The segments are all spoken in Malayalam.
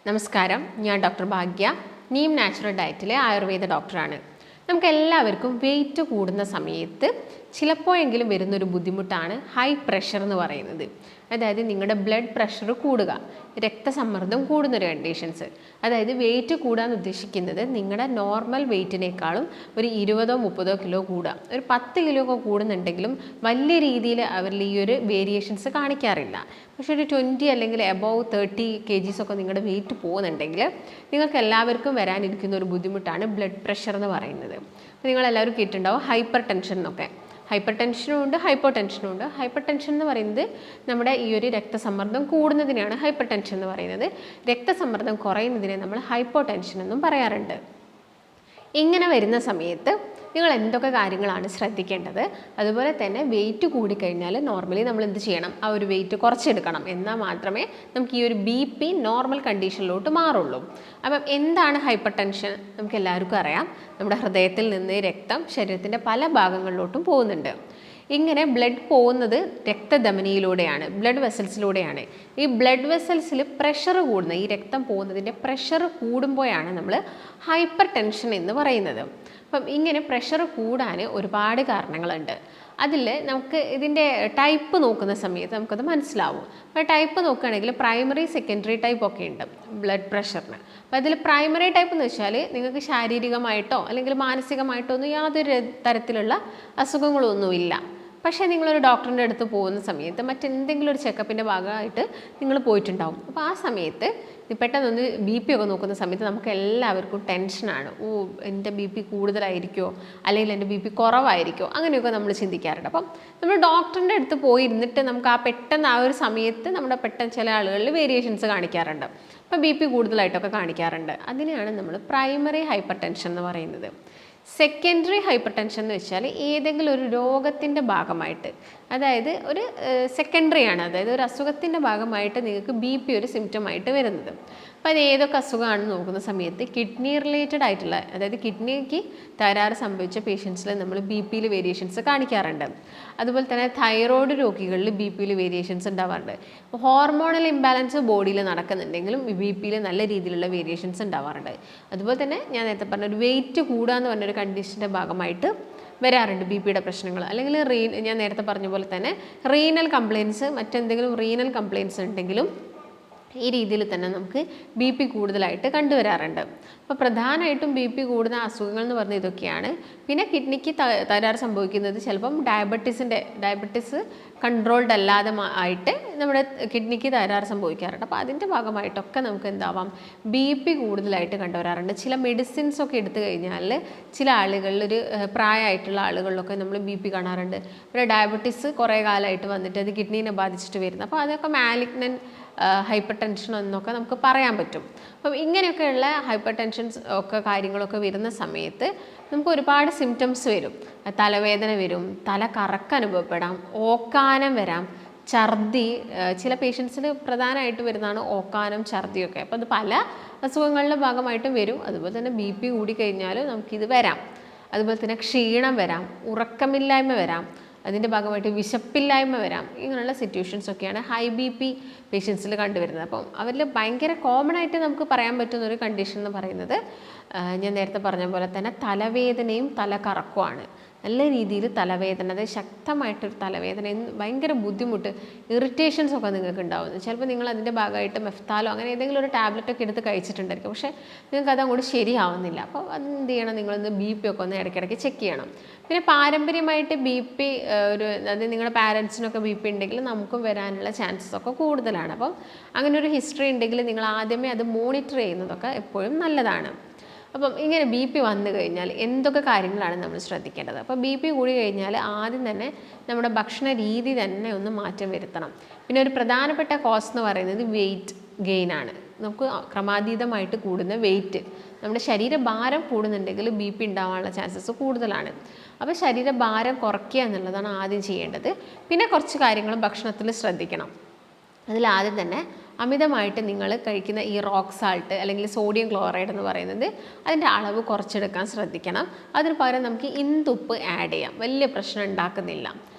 നമസ്കാരം, ഞാൻ ഡോക്ടർ ഭാഗ്യ, നീം നാച്ചുറൽ ഡയറ്റിലെ ആയുർവേദ ഡോക്ടറാണ്. നമുക്കെല്ലാവർക്കും വെയിറ്റ് കൂടുന്ന സമയത്ത് ചിലപ്പോഴെങ്കിലും വരുന്നൊരു ബുദ്ധിമുട്ടാണ് ഹൈ പ്രഷർ എന്ന് പറയുന്നത്. അതായത് നിങ്ങളുടെ ബ്ലഡ് പ്രഷർ കൂടുക, രക്തസമ്മർദ്ദം കൂടുന്നൊരു കണ്ടീഷൻസ്. അതായത് വെയിറ്റ് കൂടാൻ ഉദ്ദേശിക്കുന്നത് നിങ്ങളുടെ നോർമൽ വെയിറ്റിനേക്കാളും ഒരു 20-30 കിലോ കൂടുക. ഒരു 10 കിലോ ഒക്കെ കൂടുന്നുണ്ടെങ്കിലും വലിയ രീതിയിൽ അവരിൽ ഈ ഒരു വേരിയേഷൻസ് കാണിക്കാറില്ല. പക്ഷേ ഒരു 20 അല്ലെങ്കിൽ എബോവ് 30 kgs ഒക്കെ നിങ്ങളുടെ വെയിറ്റ് പോകുന്നുണ്ടെങ്കിൽ നിങ്ങൾക്ക് എല്ലാവർക്കും വരാനിരിക്കുന്ന ഒരു ബുദ്ധിമുട്ടാണ് ബ്ലഡ് പ്രഷർ എന്ന് പറയുന്നത്. നിങ്ങളെല്ലാവരും കേട്ടിട്ടുണ്ടാവും ഹൈപ്പർ ടെൻഷൻ എന്നൊക്കെ. ഹൈപ്പർ ടെൻഷനും ഉണ്ട്, ഹൈപ്പോ ടെൻഷനും ഉണ്ട്. ഹൈപ്പർ ടെൻഷൻ എന്ന് പറയുന്നത് നമ്മുടെ ഈ ഒരു രക്തസമ്മർദ്ദം കൂടുന്നതിനെയാണ് ഹൈപ്പർ ടെൻഷൻ എന്ന് പറയുന്നത്. രക്തസമ്മർദ്ദം കുറയുന്നതിനെ നമ്മൾ ഹൈപ്പോ ടെൻഷൻ എന്നും പറയാറുണ്ട്. ഇങ്ങനെ വരുന്ന സമയത്ത് നിങ്ങൾ എന്തൊക്കെ കാര്യങ്ങളാണ് ശ്രദ്ധിക്കേണ്ടത്? അതുപോലെ തന്നെ വെയിറ്റ് കൂടിക്കഴിഞ്ഞാൽ നോർമലി നമ്മൾ എന്ത് ചെയ്യണം? ആ ഒരു വെയിറ്റ് കുറച്ചെടുക്കണം. എന്നാൽ മാത്രമേ നമുക്ക് ഈ ഒരു BP നോർമൽ കണ്ടീഷനിലോട്ട് മാറുള്ളൂ. അപ്പം എന്താണ് ഹൈപ്പർ ടെൻഷൻ? നമുക്ക് എല്ലാവർക്കും അറിയാം, നമ്മുടെ ഹൃദയത്തിൽ നിന്ന് രക്തം ശരീരത്തിൻ്റെ പല ഭാഗങ്ങളിലോട്ടും പോകുന്നുണ്ട്. ഇങ്ങനെ ബ്ലഡ് പോകുന്നത് രക്തധമനിയിലൂടെയാണ്, ബ്ലഡ് വെസൽസിലൂടെയാണ്. ഈ ബ്ലഡ് വെസൽസിൽ പ്രഷർ കൂടുന്ന, ഈ രക്തം പോകുന്നതിൻ്റെ പ്രഷർ കൂടുമ്പോഴാണ് നമ്മൾ ഹൈപ്പർ ടെൻഷൻ എന്ന് പറയുന്നത്. അപ്പം ഇങ്ങനെ പ്രഷർ കൂടാൻ ഒരുപാട് കാരണങ്ങളുണ്ട്. അതിൽ നമുക്ക് ഇതിൻ്റെ ടൈപ്പ് നോക്കുന്ന സമയത്ത് നമുക്കത് മനസ്സിലാവും. അപ്പോൾ ടൈപ്പ് നോക്കുകയാണെങ്കിൽ പ്രൈമറി, സെക്കൻഡറി ടൈപ്പ് ഒക്കെ ഉണ്ട് ബ്ലഡ് പ്രഷറിന്. അപ്പോൾ അതിൽ പ്രൈമറി ടൈപ്പ് എന്ന് വെച്ചാൽ നിങ്ങൾക്ക് ശാരീരികമായിട്ടോ അല്ലെങ്കിൽ മാനസികമായിട്ടോ ഒന്നും യാതൊരു തരത്തിലുള്ള അസുഖങ്ങളൊന്നുമില്ല. പക്ഷേ നിങ്ങളൊരു ഡോക്ടറിൻ്റെ അടുത്ത് പോകുന്ന സമയത്ത് മറ്റെന്തെങ്കിലും ഒരു ചെക്കപ്പിൻ്റെ ഭാഗമായിട്ട് നിങ്ങൾ പോയിട്ടുണ്ടാവും. അപ്പോൾ ആ സമയത്ത് പെട്ടെന്നൊന്ന് BP ഒക്കെ നോക്കുന്ന സമയത്ത് നമുക്ക് എല്ലാവർക്കും ടെൻഷനാണ്. എൻ്റെ BP കൂടുതലായിരിക്കുമോ അല്ലെങ്കിൽ എൻ്റെ BP കുറവായിരിക്കുമോ, അങ്ങനെയൊക്കെ നമ്മൾ ചിന്തിക്കാറുണ്ട്. അപ്പം നമ്മൾ ഡോക്ടറിൻ്റെ അടുത്ത് പോയിരുന്നിട്ട് നമുക്ക് പെട്ടെന്ന് ആ ഒരു സമയത്ത് നമ്മുടെ പെട്ടെന്ന് ചില ആളുകളിൽ വേരിയേഷൻസ് കാണിക്കാറുണ്ട്. അപ്പോൾ BP കൂടുതലായിട്ടൊക്കെ കാണിക്കാറുണ്ട്. അതിനെയാണ് നമ്മൾ പ്രൈമറി ഹൈപ്പർ ടെൻഷൻ എന്ന് പറയുന്നത്. സെക്കൻഡറി ഹൈപ്പർ ടെൻഷൻ എന്ന് വെച്ചാൽ ഏതെങ്കിലും ഒരു രോഗത്തിൻ്റെ ഭാഗമായിട്ട്, അതായത് ഒരു സെക്കൻഡറി ആണ്, അതായത് ഒരു അസുഖത്തിൻ്റെ ഭാഗമായിട്ട് നിങ്ങൾക്ക് BP ഒരു സിംറ്റം ആയിട്ട് വരുന്നത്. അപ്പോൾ അത് ഏതൊക്കെ അസുഖമാണെന്ന് നോക്കുന്ന സമയത്ത് കിഡ്നി റിലേറ്റഡ് ആയിട്ടുള്ള, അതായത് കിഡ്നിക്ക് തകരാറ് സംഭവിച്ച പേഷ്യൻസിൽ നമ്മൾ BPയിൽ വേരിയേഷൻസ് കാണിക്കാറുണ്ട്. അതുപോലെ തന്നെ തൈറോയ്ഡ് രോഗികളിൽ BPയിൽ വേരിയേഷൻസ് ഉണ്ടാവാറുണ്ട്. ഹോർമോണൽ ഇംബാലൻസ് ബോഡിയിൽ നടക്കുന്നുണ്ടെങ്കിലും BPയിൽ നല്ല രീതിയിലുള്ള വേരിയേഷൻസ് ഉണ്ടാവാറുണ്ട്. അതുപോലെ തന്നെ ഞാൻ നേരത്തെ പറഞ്ഞ ഒരു വെയിറ്റ് കൂടാന്ന് പറഞ്ഞൊരു കണ്ടീഷൻ്റെ ഭാഗമായിട്ട് വരാറുണ്ട് BPയുടെ പ്രശ്നങ്ങൾ. അല്ലെങ്കിൽ ഞാൻ നേരത്തെ പറഞ്ഞ പോലെ തന്നെ റീനൽ കംപ്ലയിൻസ്, മറ്റെന്തെങ്കിലും റീനൽ കംപ്ലയിൻസ് ഉണ്ടെങ്കിലും ഈ രീതിയിൽ തന്നെ നമുക്ക് BP കൂടുതലായിട്ട് കണ്ടുവരാറുണ്ട്. അപ്പോൾ പ്രധാനമായിട്ടും BP കൂടുന്ന അസുഖങ്ങൾ എന്ന് പറഞ്ഞാൽ ഇതൊക്കെയാണ്. പിന്നെ കിഡ്നിക്ക് തകരാറ് സംഭവിക്കുന്നത് ചിലപ്പം ഡയബറ്റിസ് കൺട്രോൾഡ് അല്ലാതെ ആയിട്ട് നമ്മുടെ കിഡ്നിക്ക് തകരാറ് സംഭവിക്കാറുണ്ട്. അപ്പോൾ അതിൻ്റെ ഭാഗമായിട്ടൊക്കെ നമുക്ക് എന്താവാം, BP കൂടുതലായിട്ട് കണ്ടുവരാറുണ്ട്. ചില മെഡിസിൻസ് ഒക്കെ എടുത്തു കഴിഞ്ഞാൽ ചില ആളുകളിൽ, ഒരു പ്രായമായിട്ടുള്ള ആളുകളിലൊക്കെ നമ്മൾ BP കാണാറുണ്ട്. പിന്നെ ഡയബറ്റിസ് കുറേ കാലമായിട്ട് വന്നിട്ട് അത് കിഡ്നീനെ ബാധിച്ചിട്ട് വരുന്നത്. അപ്പോൾ അതൊക്കെ മാലിഗ്നൻ ഹൈപ്പർ ടെൻഷൻ എന്നൊക്കെ നമുക്ക് പറയാൻ പറ്റും. അപ്പം ഇങ്ങനെയൊക്കെയുള്ള ഹൈപ്പർ ടെൻഷൻസ് ഒക്കെ കാര്യങ്ങളൊക്കെ വരുന്ന സമയത്ത് നമുക്ക് ഒരുപാട് സിംറ്റംസ് വരും. തലവേദന വരും, തല കറക്കം അനുഭവപ്പെടാം, ഓക്കാനം വരാം, ഛർദി. ചില പേഷ്യൻസിന് പ്രധാനമായിട്ട് വരുന്നതാണ് ഓക്കാനം, ഛർദിയൊക്കെ. അപ്പോൾ അത് പല അസുഖങ്ങളുടെ ഭാഗമായിട്ടും വരും. അതുപോലെ തന്നെ BP കൂടിക്കഴിഞ്ഞാലും നമുക്കിത് വരാം. അതുപോലെ തന്നെ ക്ഷീണം വരാം, ഉറക്കമില്ലായ്മ വരാം, അതിൻ്റെ ഭാഗമായിട്ട് വിശപ്പില്ലായ്മ വരാം. ഇങ്ങനെയുള്ള സിറ്റുവേഷൻസൊക്കെയാണ് ഹൈ BP പേഷ്യൻസിൽ കണ്ടുവരുന്നത്. അപ്പം അവരിൽ ഭയങ്കര കോമൺ ആയിട്ട് നമുക്ക് പറയാൻ പറ്റുന്നൊരു കണ്ടീഷൻ എന്ന് പറയുന്നത് ഞാൻ നേരത്തെ പറഞ്ഞ പോലെ തന്നെ തലവേദനയും തലകറക്കവുമാണ്. നല്ല രീതിയിൽ തലവേദന, അതായത് ശക്തമായിട്ടൊരു തലവേദന, ഭയങ്കര ബുദ്ധിമുട്ട്, ഇറിറ്റേഷൻസ് ഒക്കെ നിങ്ങൾക്ക് ഉണ്ടാവുന്നത്. ചിലപ്പോൾ നിങ്ങൾ അതിൻ്റെ ഭാഗമായിട്ട് മെഫ്താലോ അങ്ങനെ ഏതെങ്കിലും ഒരു ടാബ്ലറ്റൊക്കെ എടുത്ത് കഴിച്ചിട്ടുണ്ടായിരിക്കും. പക്ഷേ നിങ്ങൾക്ക് അതങ്ങോട്ട് ശരിയാവുന്നില്ല. അപ്പോൾ അതെന്ത് ചെയ്യണം, നിങ്ങളൊന്ന് BP ഒക്കെ ഒന്ന് ഇടയ്ക്കിടയ്ക്ക് ചെക്ക് ചെയ്യണം. പിന്നെ പാരമ്പര്യമായിട്ട് BP അത് നിങ്ങളുടെ പാരൻസിനൊക്കെ BP ഉണ്ടെങ്കിൽ നമുക്കും വരാനുള്ള ചാൻസസ് ഒക്കെ കൂടുതലാണ്. അപ്പം അങ്ങനെ ഒരു ഹിസ്റ്ററി ഉണ്ടെങ്കിൽ നിങ്ങൾ ആദ്യമേ അത് മോണിറ്റർ ചെയ്യുന്നതൊക്കെ എപ്പോഴും നല്ലതാണ്. അപ്പം ഇങ്ങനെ BP വന്നു കഴിഞ്ഞാൽ എന്തൊക്കെ കാര്യങ്ങളാണ് നമ്മൾ ശ്രദ്ധിക്കേണ്ടത്? അപ്പോൾ BP കൂടി കഴിഞ്ഞാൽ ആദ്യം തന്നെ നമ്മുടെ ഭക്ഷണ രീതി തന്നെ ഒന്ന് മാറ്റം വരുത്തണം. പിന്നെ ഒരു പ്രധാനപ്പെട്ട കോസ് എന്ന് പറയുന്നത് വെയിറ്റ് ഗെയിൻ ആണ്. നമുക്ക് ക്രമാതീതമായിട്ട് കൂടുന്ന വെയിറ്റ്, നമ്മുടെ ശരീരഭാരം കൂടുന്നുണ്ടെങ്കിൽ BP ഉണ്ടാവാനുള്ള ചാൻസസ് കൂടുതലാണ്. അപ്പോൾ ശരീരഭാരം കുറയ്ക്കുക എന്നുള്ളതാണ് ആദ്യം ചെയ്യേണ്ടത്. പിന്നെ കുറച്ച് കാര്യങ്ങളും ഭക്ഷണത്തിൽ ശ്രദ്ധിക്കണം. അതിലാദ്യം തന്നെ അമിതമായിട്ട് നിങ്ങൾ കഴിക്കുന്ന ഈ റോക്ക് സാൾട്ട് അല്ലെങ്കിൽ സോഡിയം ക്ലോറൈഡ് എന്ന് പറയുന്നത് അതിൻ്റെ അളവ് കുറച്ചെടുക്കാൻ ശ്രദ്ധിക്കണം. അതിന് പകരം നമുക്ക് ഇന്ദുപ്പ് ആഡ് ചെയ്യാം, വലിയ പ്രശ്നം ഉണ്ടാക്കുന്നില്ല.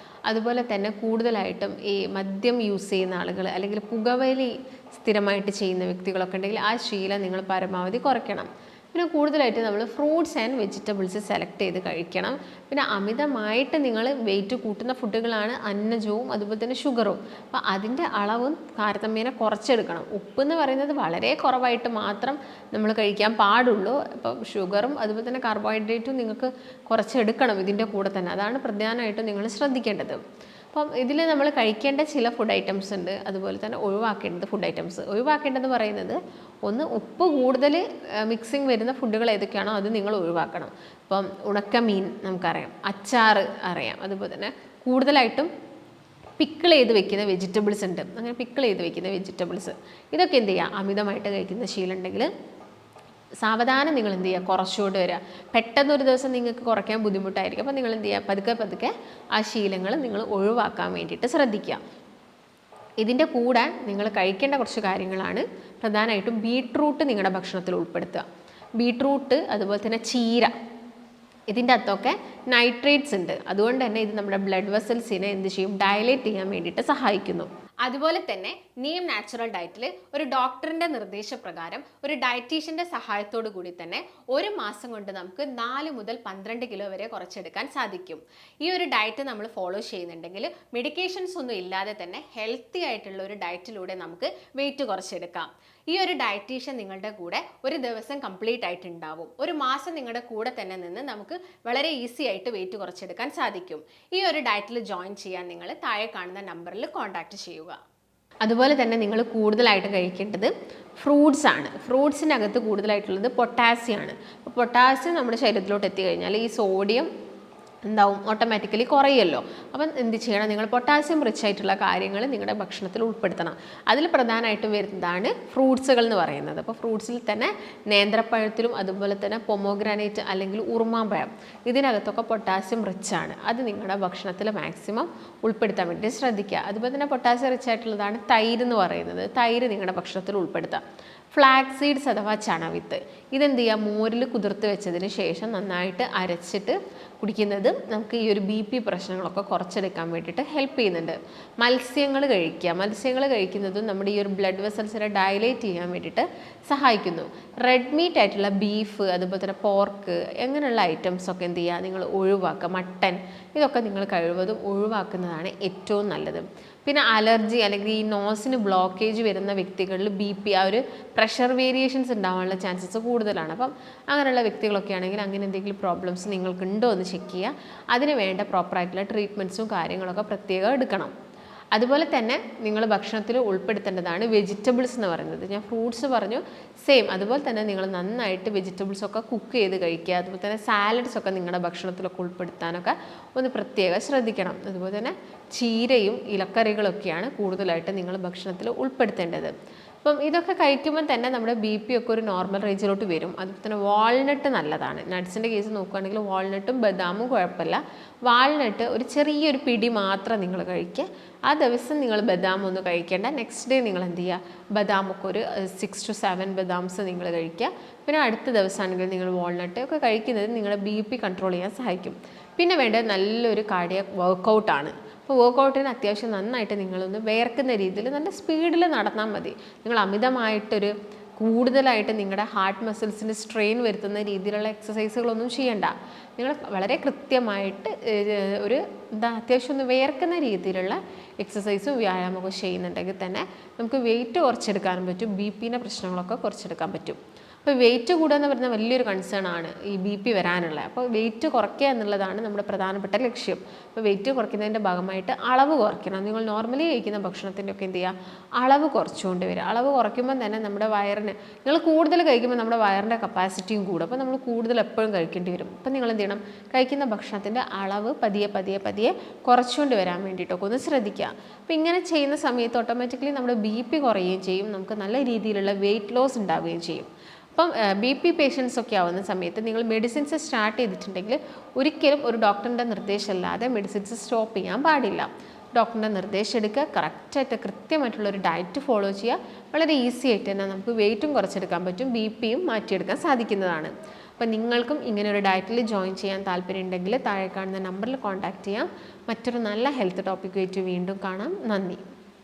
അതുപോലെ തന്നെ കൂടുതലായിട്ടും ഈ മദ്യം യൂസ് ചെയ്യുന്ന ആളുകൾ അല്ലെങ്കിൽ പുകവലി സ്ഥിരമായിട്ട് ചെയ്യുന്ന വ്യക്തികളൊക്കെ ഉണ്ടെങ്കിൽ ആ ശീലം നിങ്ങൾ പരമാവധി കുറയ്ക്കണം. പിന്നെ കൂടുതലായിട്ട് നമ്മൾ ഫ്രൂട്ട്സ് ആൻഡ് വെജിറ്റബിൾസ് സെലക്ട് ചെയ്ത് കഴിക്കണം. പിന്നെ അമിതമായിട്ട് നിങ്ങൾ വെയിറ്റ് കൂട്ടുന്ന ഫുഡുകളാണ് അന്നജവും അതുപോലെ തന്നെ ഷുഗറും. അപ്പോൾ അതിൻ്റെ അളവും താരതമ്യേന കുറച്ചെടുക്കണം. ഉപ്പ് എന്ന് പറയുന്നത് വളരെ കുറവായിട്ട് മാത്രം നമ്മൾ കഴിക്കാൻ പാടുള്ളൂ. അപ്പോൾ ഷുഗറും അതുപോലെ തന്നെ കാർബോഹൈഡ്രേറ്റും നിങ്ങൾക്ക് കുറച്ചെടുക്കണം ഇതിൻ്റെ കൂടെ തന്നെ. അതാണ് പ്രധാനമായിട്ടും നിങ്ങൾ ശ്രദ്ധിക്കേണ്ടത്. അപ്പം ഇതിൽ നമ്മൾ കഴിക്കേണ്ട ചില ഫുഡ് ഐറ്റംസ് ഉണ്ട്, അതുപോലെ തന്നെ ഒഴിവാക്കേണ്ടത് ഫുഡ് ഐറ്റംസ്. ഒഴിവാക്കേണ്ടത് പറയുന്നത് ഒന്ന്, ഉപ്പ് കൂടുതൽ മിക്സിങ് വരുന്ന ഫുഡുകൾ ഏതൊക്കെയാണോ അത് നിങ്ങൾ ഒഴിവാക്കണം. ഇപ്പം ഉണക്കമീൻ നമുക്കറിയാം, അച്ചാർ അറിയാം, അതുപോലെ തന്നെ കൂടുതലായിട്ടും പിക്കിൾ ചെയ്ത് വെക്കുന്ന വെജിറ്റബിൾസ് ഉണ്ട്. അങ്ങനെ പിക്കിൾ ചെയ്ത് വെക്കുന്ന വെജിറ്റബിൾസ് ഇതൊക്കെ എന്ത് ചെയ്യുക, അമിതമായിട്ട് കഴിക്കുന്ന ശീലം ഉണ്ടെങ്കിൽ സാവധാനം നിങ്ങൾ എന്ത് ചെയ്യുക, കുറച്ചുകൊണ്ട് വരിക. പെട്ടെന്നൊരു ദിവസം നിങ്ങൾക്ക് കുറയ്ക്കാൻ ബുദ്ധിമുട്ടായിരിക്കും. അപ്പോൾ നിങ്ങൾ എന്ത് ചെയ്യുക, പതുക്കെ പതുക്കെ ആ ശീലങ്ങൾ നിങ്ങൾ ഒഴിവാക്കാൻ വേണ്ടിയിട്ട് ശ്രദ്ധിക്കുക. ഇതിൻ്റെ കൂടെ നിങ്ങൾ കഴിക്കേണ്ട കുറച്ച് കാര്യങ്ങളാണ് പ്രധാനമായിട്ടും ബീട്രൂട്ട് നിങ്ങളുടെ ഭക്ഷണത്തിൽ ഉൾപ്പെടുത്തുക. ബീട്രൂട്ട് അതുപോലെ തന്നെ ചീര, ഇതിൻ്റെ അകത്തൊക്കെ നൈട്രേറ്റ്സ് ഉണ്ട്. അതുകൊണ്ട് തന്നെ ഇത് നമ്മുടെ ബ്ലഡ് വെസൽസിനെ എന്ത് ചെയ്യും, ഡയലേറ്റ് ചെയ്യാൻ വേണ്ടിയിട്ട് സഹായിക്കുന്നു. അതുപോലെ തന്നെ നീം നാച്ചുറൽ ഡയറ്റിൽ ഒരു ഡോക്ടറിൻ്റെ നിർദ്ദേശപ്രകാരം ഒരു ഡയറ്റീഷ്യൻ്റെ സഹായത്തോടു കൂടി തന്നെ ഒരു മാസം കൊണ്ട് നമുക്ക് 4 മുതൽ 12 കിലോ വരെ കുറച്ചെടുക്കാൻ സാധിക്കും. ഈ ഒരു ഡയറ്റ് നമ്മൾ ഫോളോ ചെയ്യുന്നുണ്ടെങ്കിൽ മെഡിക്കേഷൻസ് ഒന്നും ഇല്ലാതെ തന്നെ ഹെൽത്തി ആയിട്ടുള്ള ഒരു ഡയറ്റിലൂടെ നമുക്ക് വെയിറ്റ് കുറച്ചെടുക്കാം. ഈ ഒരു ഡയറ്റീഷ്യൻ നിങ്ങളുടെ കൂടെ ഒരു ദിവസം കംപ്ലീറ്റ് ആയിട്ടുണ്ടാവും. ഒരു മാസം നിങ്ങളുടെ കൂടെ തന്നെ നിന്ന് നമുക്ക് വളരെ ഈസി ആയിട്ട് വെയിറ്റ് കുറച്ചെടുക്കാൻ സാധിക്കും. ഈ ഒരു ഡയറ്റിൽ ജോയിൻ ചെയ്യാൻ നിങ്ങൾ താഴെ കാണുന്ന നമ്പറിൽ കോൺടാക്റ്റ് ചെയ്യുക. അതുപോലെ തന്നെ നിങ്ങൾ കൂടുതലായിട്ട് കഴിക്കേണ്ടത് ഫ്രൂട്ട്സ് ആണ്. ഫ്രൂട്ട്സിനകത്ത് കൂടുതലായിട്ടുള്ളത് പൊട്ടാസ്യം ആണ്. അപ്പോൾ പൊട്ടാസ്യം നമ്മുടെ ശരീരത്തിലോട്ട് എത്തിക്കഴിഞ്ഞാൽ ഈ സോഡിയം എന്താവും, ഓട്ടോമാറ്റിക്കലി കുറയുമല്ലോ. അപ്പം എന്ത് ചെയ്യണം, നിങ്ങൾ പൊട്ടാസ്യം റിച്ച് ആയിട്ടുള്ള കാര്യങ്ങൾ നിങ്ങളുടെ ഭക്ഷണത്തിൽ ഉൾപ്പെടുത്തണം. അതിൽ പ്രധാനമായിട്ടും വരുന്നതാണ് ഫ്രൂട്ട്സുകൾ എന്ന് പറയുന്നത്. അപ്പോൾ ഫ്രൂട്ട്സിൽ തന്നെ നേന്ത്രപ്പഴത്തിലും അതുപോലെ തന്നെ പൊമോഗ്രാനൈറ്റ് അല്ലെങ്കിൽ ഉറുമാമ്പഴം, ഇതിനകത്തൊക്കെ പൊട്ടാസ്യം റിച്ച് ആണ്. അത് നിങ്ങളുടെ ഭക്ഷണത്തിൽ മാക്സിമം ഉൾപ്പെടുത്താൻ വേണ്ടി ശ്രദ്ധിക്കുക. അതുപോലെ തന്നെ പൊട്ടാസ്യം റിച്ച് ആയിട്ടുള്ളതാണ് തൈര് എന്ന് പറയുന്നത്. തൈര് നിങ്ങളുടെ ഭക്ഷണത്തിൽ ഉൾപ്പെടുത്താം. ഫ്ലാക്സ് സീഡ്സ് അഥവാ ചണവിത്ത്, ഇതെന്ത് ചെയ്യുക, മോരിൽ കുതിർത്ത് വെച്ചതിന് ശേഷം നന്നായിട്ട് അരച്ചിട്ട് കുടിക്കുന്നത് നമുക്ക് ഈ ഒരു BP പ്രശ്നങ്ങളൊക്കെ കുറച്ചെടുക്കാൻ വേണ്ടിയിട്ട് ഹെൽപ്പ് ചെയ്യുന്നുണ്ട്. മത്സ്യങ്ങൾ കഴിക്കുക. മത്സ്യങ്ങൾ കഴിക്കുന്നതും നമ്മുടെ ഈ ഒരു ബ്ലഡ് വെസൽസിനെ ഡയലേറ്റ് ചെയ്യാൻ വേണ്ടിയിട്ട് സഹായിക്കുന്നു. റെഡ് മീറ്റ് ആയിട്ടുള്ള ബീഫ് അതുപോലെ തന്നെ പോർക്ക് അങ്ങനെയുള്ള ഐറ്റംസൊക്കെ എന്ത് ചെയ്യുക, നിങ്ങൾ ഒഴിവാക്കുക. മട്ടൻ ഇതൊക്കെ നിങ്ങൾ കഴിവതും ഒഴിവാക്കുന്നതാണ് ഏറ്റവും നല്ലത്. പിന്നെ അലർജി അല്ലെങ്കിൽ ഈ നോസിന് ബ്ലോക്കേജ് വരുന്ന വ്യക്തികളിൽ BP ആ ഒരു പ്രഷർ വേരിയേഷൻസ് ഉണ്ടാവാനുള്ള ചാൻസസ് കൂടുതലാണ്. അപ്പം അങ്ങനെയുള്ള വ്യക്തികളൊക്കെ ആണെങ്കിൽ അങ്ങനെ എന്തെങ്കിലും പ്രോബ്ലംസ് നിങ്ങൾക്കുണ്ടോ എന്ന് ചെക്ക് ചെയ്യുക. അതിന് വേണ്ട പ്രോപ്പറായിട്ടുള്ള ട്രീറ്റ്മെൻറ്റ്സും കാര്യങ്ങളൊക്കെ പ്രത്യേകം എടുക്കണം. അതുപോലെ തന്നെ നിങ്ങൾ ഭക്ഷണത്തിൽ ഉൾപ്പെടുത്തേണ്ടതാണ് വെജിറ്റബിൾസ് എന്ന് പറയുന്നത്. ഞാൻ ഫ്രൂട്ട്സ് പറഞ്ഞു, സെയിം അതുപോലെ തന്നെ നിങ്ങൾ നന്നായിട്ട് വെജിറ്റബിൾസൊക്കെ കുക്ക് ചെയ്ത് കഴിക്കുക. അതുപോലെ തന്നെ സാലഡ്സൊക്കെ നിങ്ങളുടെ ഭക്ഷണത്തിലൊക്കെ ഉൾപ്പെടുത്താനൊക്കെ ഒന്ന് പ്രത്യേകം ശ്രദ്ധിക്കണം. അതുപോലെ തന്നെ ചീരയും ഇലക്കറികളൊക്കെയാണ് കൂടുതലായിട്ട് നിങ്ങൾ ഭക്ഷണത്തിൽ ഉൾപ്പെടുത്തേണ്ടത്. അപ്പം ഇതൊക്കെ കഴിക്കുമ്പോൾ തന്നെ നമ്മുടെ BP ഒക്കെ ഒരു നോർമൽ റേഞ്ചിലോട്ട് വരും. അതുപോലെ തന്നെ വാൾനട്ട് നല്ലതാണ്. നട്ട്സിൻ്റെ കേസ് നോക്കുകയാണെങ്കിൽ വാൾനട്ടും ബദാമും കുഴപ്പമില്ല. വാൾനട്ട് ഒരു ചെറിയൊരു പിടി മാത്രം നിങ്ങൾ കഴിക്കുക. ആ ദിവസം നിങ്ങൾ ബദാം ഒന്നും കഴിക്കേണ്ട. നെക്സ്റ്റ് ഡേ നിങ്ങൾ എന്ത് ചെയ്യുക, ബദാമൊക്കെ ഒരു 6 to 7 ബദാംസ് നിങ്ങൾ കഴിക്കുക. പിന്നെ അടുത്ത ദിവസമാണെങ്കിൽ നിങ്ങൾ വാൾനട്ട് ഒക്കെ കഴിക്കുന്നത് നിങ്ങളുടെ BP കൺട്രോൾ ചെയ്യാൻ സഹായിക്കും. പിന്നെ വേണ്ടത് നല്ലൊരു കാർഡിയാക് വർക്കൗട്ടാണ്. അപ്പോൾ വർക്കൗട്ടിന് അത്യാവശ്യം നന്നായിട്ട് നിങ്ങളൊന്ന് വേർക്കുന്ന രീതിയിൽ നല്ല സ്പീഡിൽ നടന്നാൽ മതി. നിങ്ങൾ അമിതമായിട്ടൊരു കൂടുതലായിട്ട് നിങ്ങളുടെ ഹാർട്ട് മസിൽസിന് സ്ട്രെയിൻ വരുത്തുന്ന രീതിയിലുള്ള എക്സസൈസുകളൊന്നും ചെയ്യണ്ട. നിങ്ങൾ വളരെ കൃത്യമായിട്ട് ഒരു അത്യാവശ്യം ഒന്ന് വേർക്കുന്ന രീതിയിലുള്ള എക്സസൈസും വ്യായാമമൊക്കെ ചെയ്യുന്നുണ്ടെങ്കിൽ തന്നെ നമുക്ക് വെയിറ്റ് കുറച്ചെടുക്കാനും പറ്റും. BPൻ്റെ പ്രശ്നങ്ങളൊക്കെ കുറച്ചെടുക്കാൻ പറ്റും. അപ്പോൾ വെയിറ്റ് കൂടുക എന്ന് പറയുന്ന വലിയൊരു കൺസേൺ ആണ് ഈ BP വരാനുള്ളത്. അപ്പോൾ വെയിറ്റ് കുറയ്ക്കുക എന്നുള്ളതാണ് നമ്മുടെ പ്രധാനപ്പെട്ട ലക്ഷ്യം. അപ്പോൾ വെയിറ്റ് കുറയ്ക്കുന്നതിൻ്റെ ഭാഗമായിട്ട് അളവ് കുറയ്ക്കണം. നിങ്ങൾ നോർമലി കഴിക്കുന്ന ഭക്ഷണത്തിൻ്റെ ഒക്കെ എന്ത് ചെയ്യുക, അളവ് കുറച്ചുകൊണ്ട് വരിക. അളവ് കുറയ്ക്കുമ്പോൾ തന്നെ നമ്മുടെ വയറിന്, നിങ്ങൾ കൂടുതൽ കഴിക്കുമ്പോൾ നമ്മുടെ വയറിൻ്റെ കപ്പാസിറ്റിയും കൂടും. അപ്പോൾ നമ്മൾ കൂടുതൽ എപ്പോഴും കഴിക്കേണ്ടി വരും. അപ്പോൾ നിങ്ങൾ എന്ത് ചെയ്യണം, കഴിക്കുന്ന ഭക്ഷണത്തിൻ്റെ അളവ് പതിയെ പതിയെ പതിയെ കുറച്ചുകൊണ്ട് വരാൻ വേണ്ടിയിട്ടൊക്കെ ഒന്ന് ശ്രദ്ധിക്കുക. അപ്പോൾ ഇങ്ങനെ ചെയ്യുന്ന സമയത്ത് ഓട്ടോമാറ്റിക്കലി നമ്മുടെ BP കുറയുകയും ചെയ്യും. നമുക്ക് നല്ല രീതിയിലുള്ള വെയിറ്റ് ലോസ് ഉണ്ടാവുകയും ചെയ്യും. അപ്പം BP പേഷ്യൻസ് ഒക്കെ ആവുന്ന സമയത്ത് നിങ്ങൾ മെഡിസിൻസ് സ്റ്റാർട്ട് ചെയ്തിട്ടുണ്ടെങ്കിൽ ഒരിക്കലും ഒരു ഡോക്ടറിൻ്റെ നിർദ്ദേശമല്ലാതെ മെഡിസിൻസ് സ്റ്റോപ്പ് ചെയ്യാൻ പാടില്ല. ഡോക്ടറിൻ്റെ നിർദ്ദേശം എടുക്കുക, കറക്റ്റായിട്ട് കൃത്യമായിട്ടുള്ളൊരു ഡയറ്റ് ഫോളോ ചെയ്യുക. വളരെ ഈസി ആയിട്ട് തന്നെ നമുക്ക് വെയിറ്റും കുറച്ചെടുക്കാൻ പറ്റും, BPയും മാറ്റിയെടുക്കാൻ സാധിക്കുന്നതാണ്. അപ്പോൾ നിങ്ങൾക്കും ഇങ്ങനെ ഒരു ഡയറ്റിൽ ജോയിൻ ചെയ്യാൻ താല്പര്യമുണ്ടെങ്കിൽ താഴെ കാണുന്ന നമ്പറിൽ കോൺടാക്റ്റ് ചെയ്യാം. മറ്റൊരു നല്ല ഹെൽത്ത് ടോപ്പിക്കുമായിട്ട് വീണ്ടും കാണാം. നന്ദി.